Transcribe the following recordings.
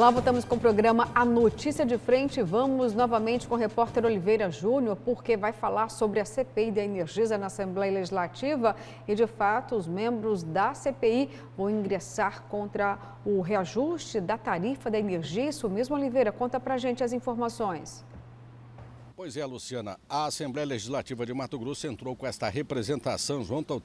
Olá, voltamos com o programa A Notícia de Frente. Vamos novamente com o repórter Oliveira Júnior, porque vai falar sobre a CPI da Energisa na Assembleia Legislativa e, de fato, os membros da CPI vão ingressar contra o reajuste da tarifa da energia. Isso mesmo, Oliveira? Conta pra gente as informações. Pois é, Luciana, a Assembleia Legislativa de Mato Grosso entrou com esta representação junto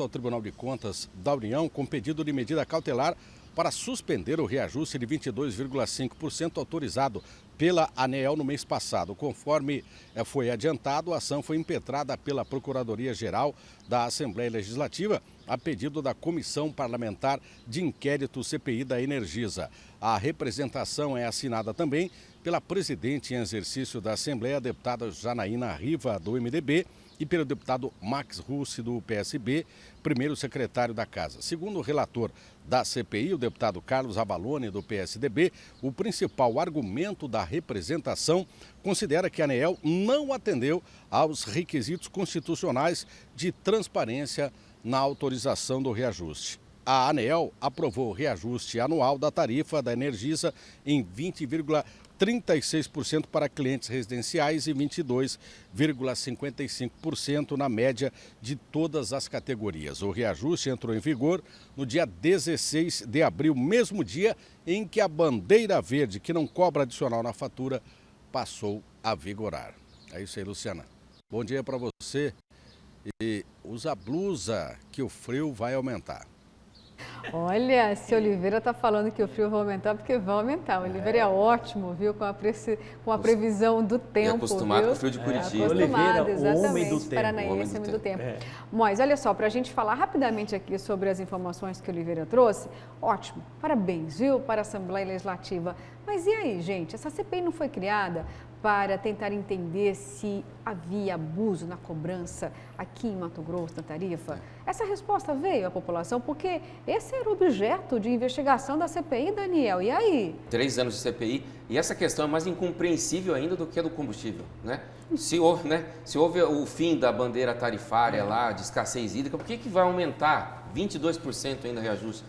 ao Tribunal de Contas da União com pedido de medida cautelar para suspender o reajuste de 22,5% autorizado pela ANEEL no mês passado. Conforme foi adiantado, a ação foi impetrada pela Procuradoria-Geral da Assembleia Legislativa a pedido da Comissão Parlamentar de Inquérito CPI da Energisa. A representação é assinada também pela presidente em exercício da Assembleia, a deputada Janaína Riva, do MDB, e pelo deputado Max Russi, do PSB, primeiro secretário da Casa. Segundo o relator da CPI, o deputado Carlos Abalone, do PSDB, o principal argumento da representação considera que a ANEEL não atendeu aos requisitos constitucionais de transparência na autorização do reajuste. A ANEEL aprovou o reajuste anual da tarifa da Energisa em 20,36% para clientes residenciais e 22,55% na média de todas as categorias. O reajuste entrou em vigor no dia 16 de abril, mesmo dia em que a bandeira verde, que não cobra adicional na fatura, passou a vigorar. É isso aí, Luciana. Bom dia para você e usa blusa que o frio vai aumentar. Olha, se Oliveira está falando que o frio vai aumentar, porque vai aumentar. O Oliveira é ótimo, viu? Com a previsão do tempo. E acostumado com o frio de Curitiba. Acostumado, Oliveira, o homem do exatamente. tempo. Paranaense, homem do tempo. Mas olha só, para a gente falar rapidamente aqui sobre as informações que o Oliveira trouxe, ótimo, parabéns, viu, para a Assembleia Legislativa. Mas e aí, gente? Essa CPI não foi criada para tentar entender se havia abuso na cobrança aqui em Mato Grosso, na tarifa? Essa resposta veio à população porque esse era o objeto de investigação da CPI, Daniel. E aí? 3 anos de CPI. E essa questão é mais incompreensível ainda do que a do combustível, né? Se houve o fim da bandeira tarifária lá, de escassez hídrica, por que vai aumentar 22% ainda o reajuste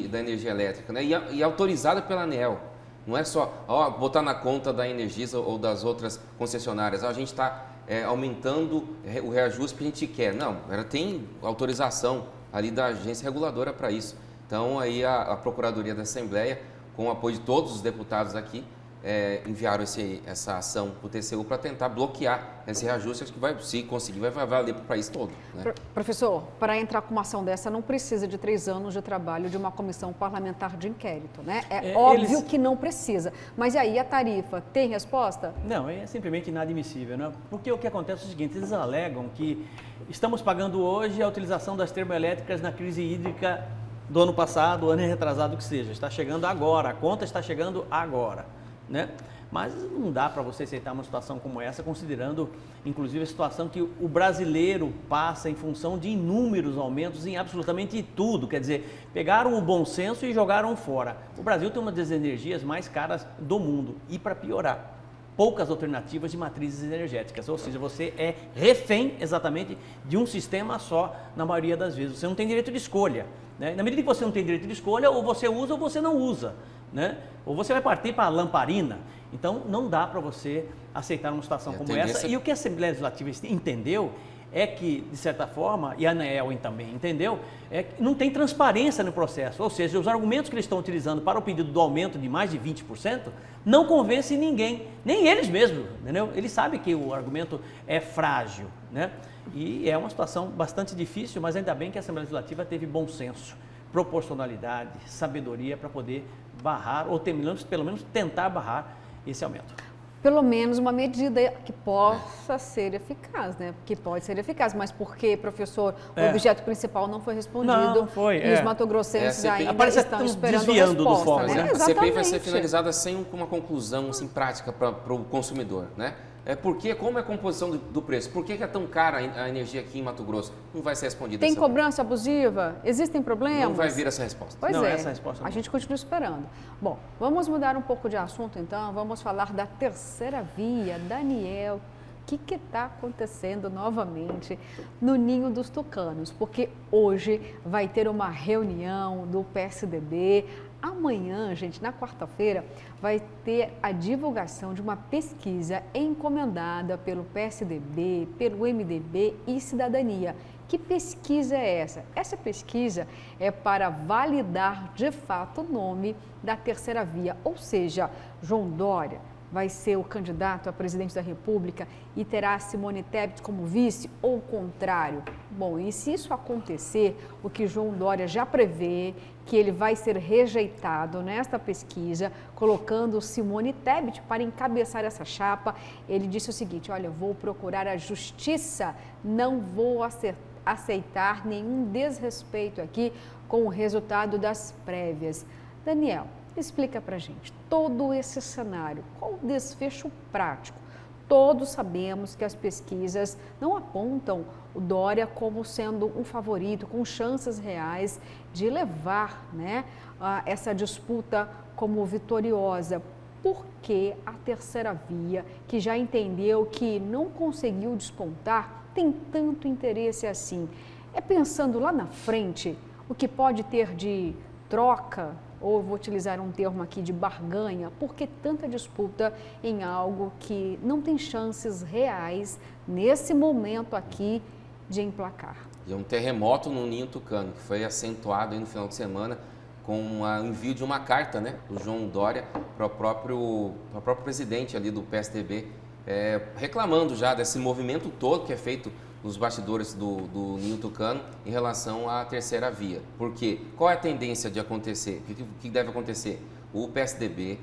da energia elétrica, né? E autorizada pela ANEEL. Não é só botar na conta da Energisa ou das outras concessionárias. A gente está aumentando o reajuste que a gente quer. Não, ela tem autorização ali da agência reguladora para isso. Então, aí a Procuradoria da Assembleia, com o apoio de todos os deputados aqui, enviaram essa ação para o TCU para tentar bloquear esse reajuste. Acho que se conseguir, vai valer para o país todo, né? Professor, para entrar com uma ação dessa, não precisa de 3 anos de trabalho de uma comissão parlamentar de inquérito, né? É óbvio que não precisa. Mas e aí, a tarifa tem resposta? Não, é simplesmente inadmissível, né? Porque o que acontece é o seguinte, eles alegam que estamos pagando hoje a utilização das termoelétricas na crise hídrica do ano passado, ano retrasado que seja. Está chegando agora, a conta está chegando agora, né? Mas não dá para você aceitar uma situação como essa, considerando, inclusive, a situação que o brasileiro passa em função de inúmeros aumentos em absolutamente tudo. Quer dizer, pegaram o bom senso e jogaram fora. O Brasil tem uma das energias mais caras do mundo e, para piorar, poucas alternativas de matrizes energéticas. Ou seja, você é refém exatamente de um sistema só na maioria das vezes. Você não tem direito de escolha, né? Na medida que você não tem direito de escolha, ou você usa ou você não usa, né? Ou você vai partir para a lamparina. Então, não dá para você aceitar uma situação como essa. E o que a Assembleia Legislativa entendeu é que, de certa forma, e a ANEEL também entendeu, é que não tem transparência no processo. Ou seja, os argumentos que eles estão utilizando para o pedido do aumento de mais de 20% não convencem ninguém, nem eles mesmos, entendeu? Eles sabem que o argumento é frágil, né? E é uma situação bastante difícil, mas ainda bem que a Assembleia Legislativa teve bom senso, proporcionalidade, sabedoria para poder barrar, ou pelo menos tentar barrar esse aumento. Pelo menos uma medida que possa ser eficaz, né? Que pode ser eficaz, mas porque, professor, o objeto principal não foi respondido. Não foi. E os matogrossenses ainda estão esperando desviando resposta, do foco, né? A CPI vai ser finalizada sem uma conclusão assim, prática para o consumidor, né? Como é a composição do preço? Por que é tão cara a energia aqui em Mato Grosso? Não vai ser respondida. Tem cobrança abusiva? Existem problemas? Não vai vir essa resposta. Pois não, é, essa resposta não. A gente continua esperando. Bom, vamos mudar um pouco de assunto então, vamos falar da terceira via. Daniel, o que está acontecendo novamente no Ninho dos Tucanos? Porque hoje vai ter uma reunião do PSDB amanhã, gente, na quarta-feira, vai ter a divulgação de uma pesquisa encomendada pelo PSDB, pelo MDB e Cidadania. Que pesquisa é essa? Essa pesquisa é para validar de fato o nome da terceira via, ou seja, João Dória vai ser o candidato a presidente da República e terá Simone Tebet como vice ou o contrário? Bom, e se isso acontecer, o que João Dória já prevê, que ele vai ser rejeitado nesta pesquisa, colocando Simone Tebet para encabeçar essa chapa, ele disse o seguinte: olha, vou procurar a justiça, não vou aceitar nenhum desrespeito aqui com o resultado das prévias. Daniel, explica pra gente todo esse cenário, qual o desfecho prático? Todos sabemos que as pesquisas não apontam o Dória como sendo um favorito, com chances reais de levar, né, essa disputa como vitoriosa. Por que a terceira via, que já entendeu que não conseguiu despontar, tem tanto interesse assim? É pensando lá na frente o que pode ter de troca, ou vou utilizar um termo aqui de barganha, por que tanta disputa em algo que não tem chances reais nesse momento aqui de emplacar? E um terremoto no Ninho Tucano, que foi acentuado aí no final de semana com o envio de uma carta, né, do João Dória para o próprio presidente ali do PSDB, reclamando já desse movimento todo que é feito nos bastidores do Ninho Tucano em relação à terceira via. Porque qual é a tendência de acontecer? O que deve acontecer? O PSDB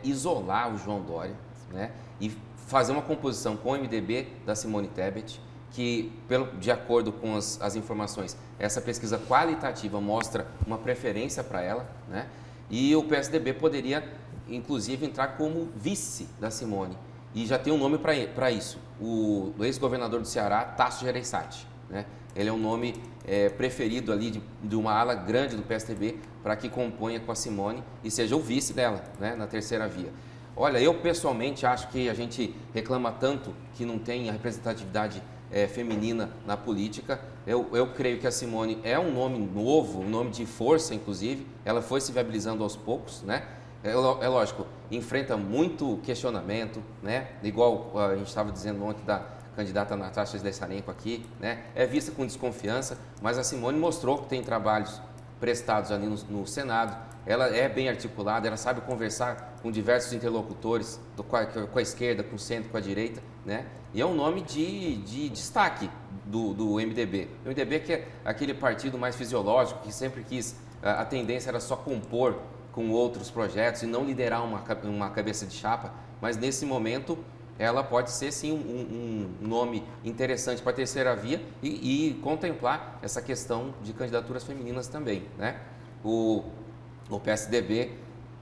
isolar o João Dória, né, e fazer uma composição com o MDB da Simone Tebet, que, de acordo com as informações, essa pesquisa qualitativa mostra uma preferência para ela, né, e o PSDB poderia, inclusive, entrar como vice da Simone. E já tem um nome para isso, o ex-governador do Ceará, Tasso Gereissati, né? Ele é um nome preferido ali de uma ala grande do PSDB para que componha com a Simone e seja o vice dela, né, na terceira via. Olha, eu pessoalmente acho que a gente reclama tanto que não tem a representatividade feminina na política. Eu creio que a Simone é um nome novo, um nome de força, inclusive. Ela foi se viabilizando aos poucos, né? É lógico, enfrenta muito questionamento, né? Igual a gente estava dizendo ontem da candidata Natasha Slessarenko aqui, né? É vista com desconfiança, mas a Simone mostrou que tem trabalhos prestados ali no Senado. Ela é bem articulada, ela sabe conversar com diversos interlocutores, com a esquerda, com o centro, com a direita, né? E é um nome de destaque do MDB. O MDB que é aquele partido mais fisiológico, que sempre quis, a tendência era só compor com outros projetos e não liderar uma cabeça de chapa, mas nesse momento ela pode ser sim um nome interessante para a terceira via e contemplar essa questão de candidaturas femininas também, né? O PSDB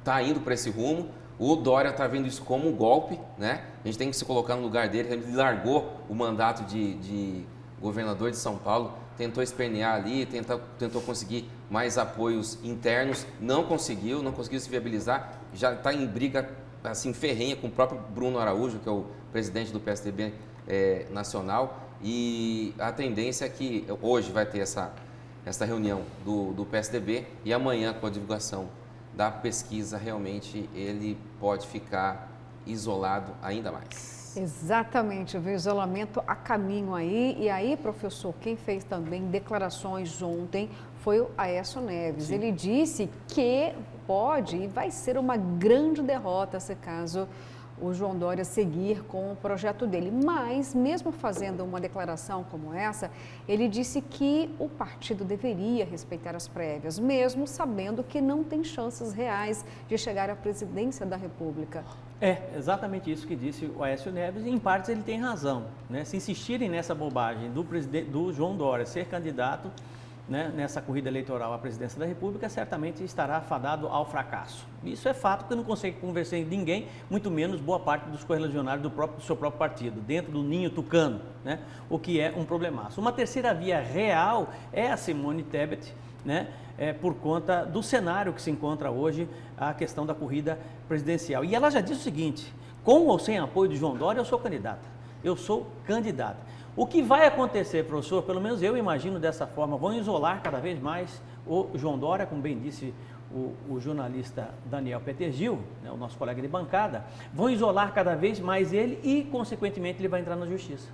está indo para esse rumo, o Dória está vendo isso como um golpe, né? A gente tem que se colocar no lugar dele. Ele largou o mandato de governador de São Paulo, tentou espernear ali, tentou conseguir mais apoios internos, não conseguiu se viabilizar, já está em briga assim ferrenha com o próprio Bruno Araújo, que é o presidente do PSDB nacional, e a tendência é que hoje vai ter essa reunião do PSDB e amanhã, com a divulgação da pesquisa, realmente ele pode ficar isolado ainda mais. Exatamente, o isolamento a caminho aí. E aí, professor, quem fez também declarações ontem foi o Aécio Neves. Sim. Ele disse que pode e vai ser uma grande derrota se caso o João Dória seguir com o projeto dele. Mas, mesmo fazendo uma declaração como essa, ele disse que o partido deveria respeitar as prévias, mesmo sabendo que não tem chances reais de chegar à presidência da República. É exatamente isso que disse o Aécio Neves, e em partes ele tem razão, né? Se insistirem nessa bobagem do João Dória ser candidato, né, nessa corrida eleitoral à presidência da República, certamente estará fadado ao fracasso. Isso é fato, porque não consegue convencer ninguém, muito menos boa parte dos correligionários do seu próprio partido, dentro do Ninho Tucano, né, o que é um problemaço. Uma terceira via real é a Simone Tebet, né, por conta do cenário que se encontra hoje a questão da corrida presidencial. E ela já disse o seguinte: com ou sem apoio de João Dória, eu sou candidata. Eu sou candidata. O que vai acontecer, professor, pelo menos eu imagino dessa forma, vão isolar cada vez mais o João Dória, como bem disse o jornalista Daniel Petergil, né, o nosso colega de bancada, vão isolar cada vez mais ele e, consequentemente, ele vai entrar na justiça.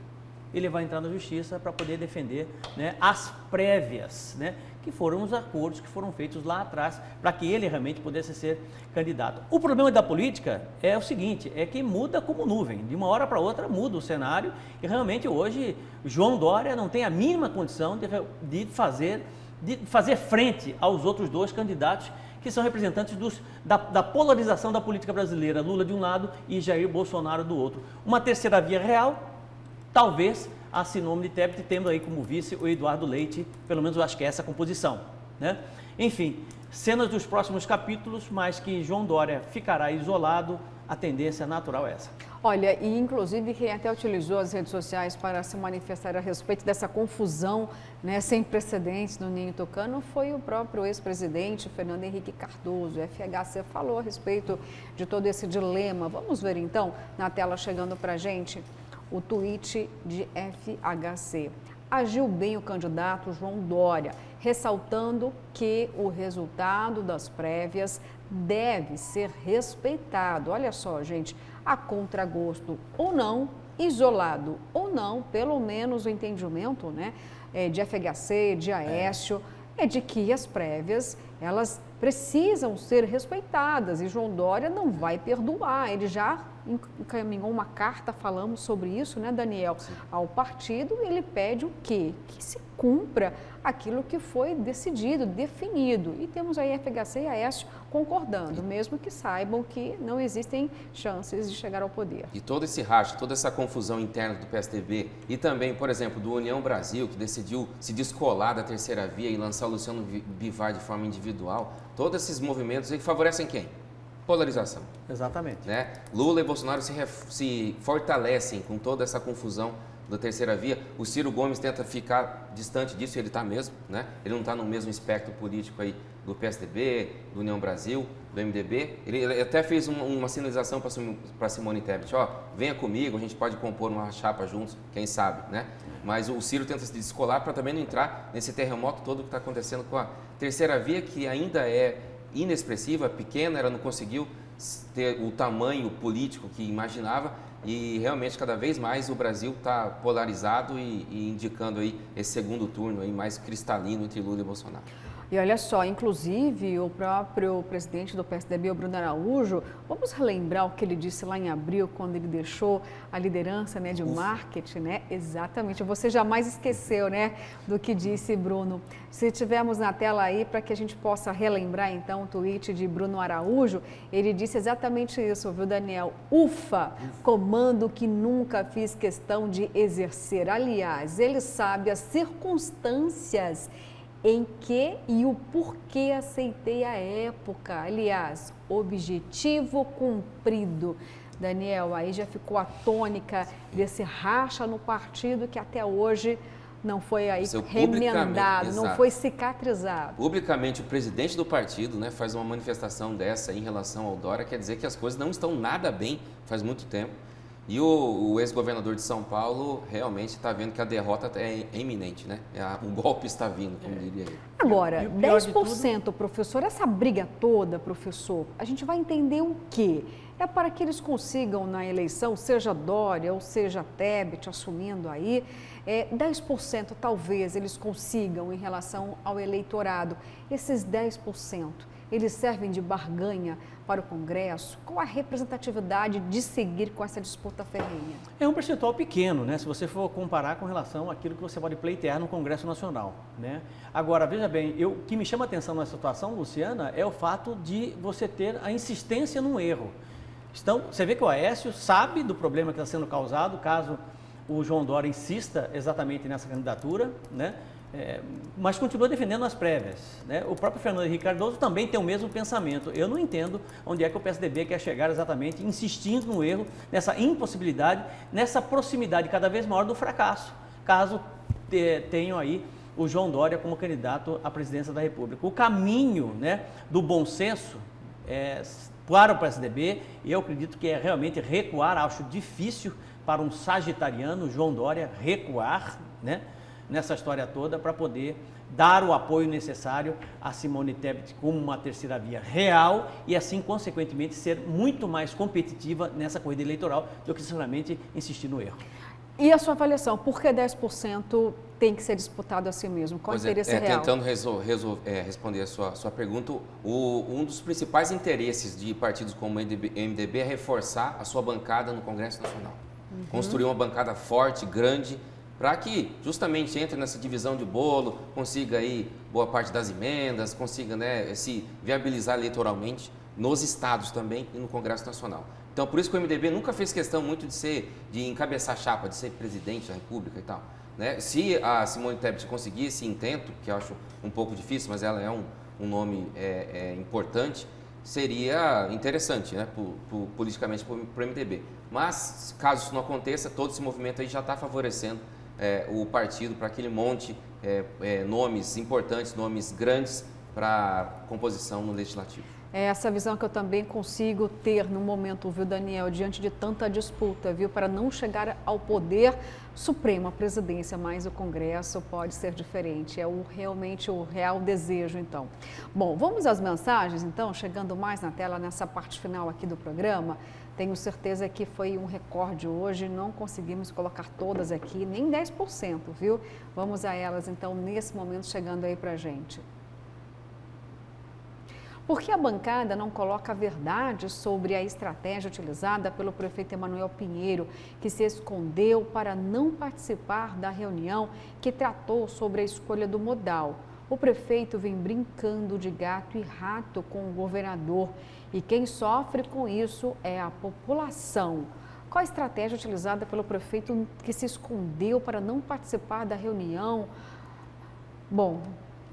Ele vai entrar na justiça para poder defender, né, as prévias, né, que foram os acordos que foram feitos lá atrás para que ele realmente pudesse ser candidato. O problema da política é o seguinte, é que muda como nuvem, de uma hora para outra muda o cenário e realmente hoje João Dória não tem a mínima condição de fazer frente aos outros dois candidatos que são representantes da polarização da política brasileira, Lula de um lado e Jair Bolsonaro do outro. Uma terceira via real, talvez a Simone Tebet, tendo aí como vice o Eduardo Leite, pelo menos eu acho que é essa a composição, né? Enfim, cenas dos próximos capítulos, mas que João Dória ficará isolado, a tendência natural é essa. Olha, e inclusive quem até utilizou as redes sociais para se manifestar a respeito dessa confusão, né, sem precedentes no Ninho Tucano foi o próprio ex-presidente Fernando Henrique Cardoso. O FHC falou a respeito de todo esse dilema. Vamos ver então, na tela chegando para a gente, o tweet de FHC. Agiu bem o candidato João Dória, ressaltando que o resultado das prévias deve ser respeitado. Olha só, gente, a contragosto ou não, isolado ou não, pelo menos o entendimento, né, de FHC, de Aécio, é de que as prévias, elas precisam ser respeitadas e João Dória não vai perdoar. Ele já encaminhou uma carta, falamos sobre isso, né, Daniel, sim, ao partido. Ele pede o quê? Que se cumpra aquilo que foi decidido, definido. E temos aí FHC e Aécio concordando, mesmo que saibam que não existem chances de chegar ao poder. E todo esse racha, toda essa confusão interna do PSDB e também, por exemplo, do União Brasil, que decidiu se descolar da terceira via e lançar o Luciano Bivar de forma individual, todos esses movimentos aí favorecem quem? Polarização. Exatamente. Né? Lula e Bolsonaro se fortalecem com toda essa confusão da terceira via. O Ciro Gomes tenta ficar distante disso, ele está mesmo, né? Ele não está no mesmo espectro político aí do PSDB, do União Brasil, do MDB. Ele até fez uma sinalização para Simone Tebet, ó, venha comigo, a gente pode compor uma chapa juntos, quem sabe, né? Mas o Ciro tenta se descolar para também não entrar nesse terremoto todo que está acontecendo com a terceira via, que ainda é inexpressiva, pequena, ela não conseguiu ter o tamanho político que imaginava e realmente cada vez mais o Brasil está polarizado e indicando aí esse segundo turno aí mais cristalino entre Lula e Bolsonaro. E olha só, inclusive o próprio presidente do PSDB, o Bruno Araújo, vamos relembrar o que ele disse lá em abril, quando ele deixou a liderança, né, de marketing, né? Exatamente, você jamais esqueceu, né, do que disse Bruno. Se tivermos na tela aí, para que a gente possa relembrar então o tweet de Bruno Araújo, ele disse exatamente isso, viu, Daniel? Ufa, comando que nunca fiz questão de exercer. Aliás, ele sabe as circunstâncias em que e o porquê aceitei a época. Aliás, objetivo cumprido. Daniel, aí já ficou a tônica desse racha no partido que até hoje não foi aí remendado, não foi cicatrizado. Publicamente, o presidente do partido, né, faz uma manifestação dessa em relação ao Dória, quer dizer que as coisas não estão nada bem faz muito tempo. E o ex-governador de São Paulo realmente está vendo que a derrota é iminente, né? O golpe está vindo, como diria ele. Agora, 10%, professor, essa briga toda, professor, a gente vai entender o quê? É para que eles consigam na eleição, seja Dória ou seja Tebet assumindo aí, 10% talvez eles consigam em relação ao eleitorado. Esses 10%, eles servem de barganha para o Congresso? Qual a representatividade de seguir com essa disputa ferrenha? É um percentual pequeno, né? Se você for comparar com relação àquilo que você pode pleitear no Congresso Nacional, né? Agora, veja bem, o que me chama a atenção nessa situação, Luciana, é o fato de você ter a insistência num erro. Então, você vê que o Aécio sabe do problema que está sendo causado, caso o João Dória insista exatamente nessa candidatura, né? Mas continua defendendo as prévias, né? O próprio Fernando Henrique Cardoso também tem o mesmo pensamento. Eu não entendo onde é que o PSDB quer chegar exatamente, insistindo no erro, nessa impossibilidade, nessa proximidade cada vez maior do fracasso, caso tenham aí o João Dória como candidato à presidência da República. O caminho, né, do bom senso para o PSDB, eu acredito que é realmente recuar. Acho difícil para um sagitariano, João Dória, recuar, né? nessa história toda para poder dar o apoio necessário a Simone Tebet como uma terceira via real e assim, consequentemente, ser muito mais competitiva nessa corrida eleitoral do que sinceramente insistir no erro. E a sua avaliação, por que 10% tem que ser disputado assim mesmo? Qual o interesse real? Tentando responder a sua pergunta, um dos principais interesses de partidos como o MDB é reforçar a sua bancada no Congresso Nacional. Construir uma bancada forte, grande, para que justamente entre nessa divisão de bolo, consiga aí boa parte das emendas, consiga, né, se viabilizar eleitoralmente nos estados também e no Congresso Nacional. Então, por isso que o MDB nunca fez questão muito de encabeçar chapa, de ser presidente da República e tal, né? Se a Simone Tebet conseguir esse intento, que eu acho um pouco difícil, mas ela é um nome importante, seria interessante, né, politicamente para o MDB. Mas, caso isso não aconteça, todo esse movimento aí já está favorecendo o partido para que ele monte nomes importantes, nomes grandes para composição no Legislativo. É essa visão que eu também consigo ter no momento, viu, Daniel, diante de tanta disputa, viu, para não chegar ao poder supremo, a presidência, mas o Congresso pode ser diferente, é realmente o real desejo, então. Bom, vamos às mensagens, então, chegando mais na tela, nessa parte final aqui do programa. Tenho certeza que foi um recorde hoje, não conseguimos colocar todas aqui, nem 10%, viu? Vamos a elas, então, nesse momento, chegando aí para a gente. Por que a bancada não coloca a verdade sobre a estratégia utilizada pelo prefeito Emanuel Pinheiro, que se escondeu para não participar da reunião que tratou sobre a escolha do modal? O prefeito vem brincando de gato e rato com o governador e quem sofre com isso é a população. Qual a estratégia utilizada pelo prefeito que se escondeu para não participar da reunião? Bom,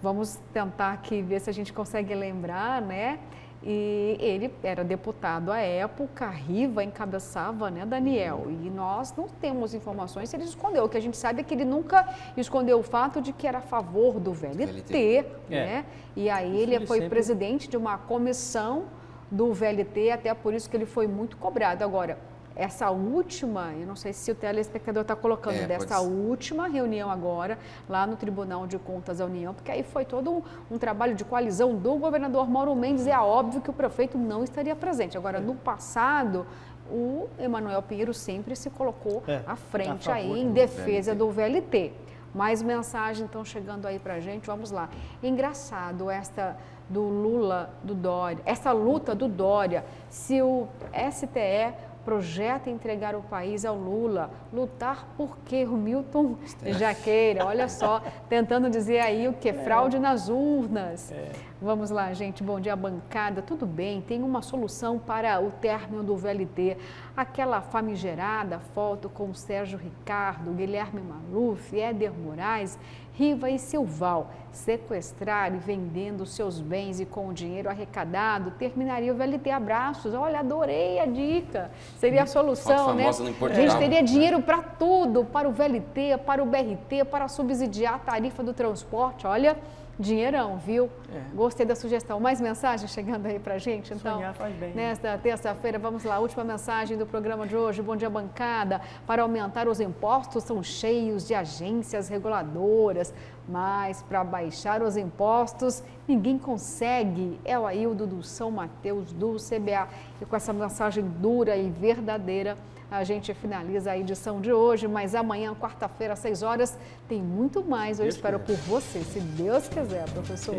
vamos tentar aqui ver se a gente consegue lembrar, né? E ele era deputado à época, Riva encabeçava, né, Daniel? E nós não temos informações se ele escondeu. O que a gente sabe é que ele nunca escondeu o fato de que era a favor do VLT, né? E aí ele foi presidente de uma comissão do VLT, até por isso que ele foi muito cobrado. Agora, essa última, eu não sei se o telespectador está colocando, dessa última reunião agora, lá no Tribunal de Contas da União, porque aí foi todo um trabalho de coalizão do governador Mauro Mendes, é óbvio que o prefeito não estaria presente. Agora, no passado, o Emanuel Pinheiro sempre se colocou à frente aí em defesa do VLT. Mais mensagem, então, chegando aí pra gente, vamos lá. Engraçado essa do Lula, do Dória, essa luta do Dória, se o STE projeta entregar o país ao Lula, lutar por quê? O Milton Jaqueira, olha só, tentando dizer aí o que? Fraude nas urnas. Vamos lá, gente, bom dia, bancada, tudo bem, tem uma solução para o término do VLT, aquela famigerada foto com Sérgio Ricardo, Guilherme Maluf, Éder Moraes, Riva e Silval, sequestrar e vendendo seus bens e com o dinheiro arrecadado, terminaria o VLT. Abraços, olha, adorei a dica, seria a solução, né? A gente teria dinheiro para tudo, para o VLT, para o BRT, para subsidiar a tarifa do transporte, olha, dinheirão, viu? Gostei da sugestão. Mais mensagem chegando aí pra gente, então. Sonhar faz bem. Nesta terça-feira, vamos lá, última mensagem do programa de hoje. Bom dia, bancada. Para aumentar os impostos, são cheios de agências reguladoras, mas para baixar os impostos, ninguém consegue. É o Aildo do São Mateus, do CBA. E com essa mensagem dura e verdadeira, a gente finaliza a edição de hoje, mas amanhã, quarta-feira, às 6 horas, tem muito mais. Eu espero por você, se Deus quiser, professor.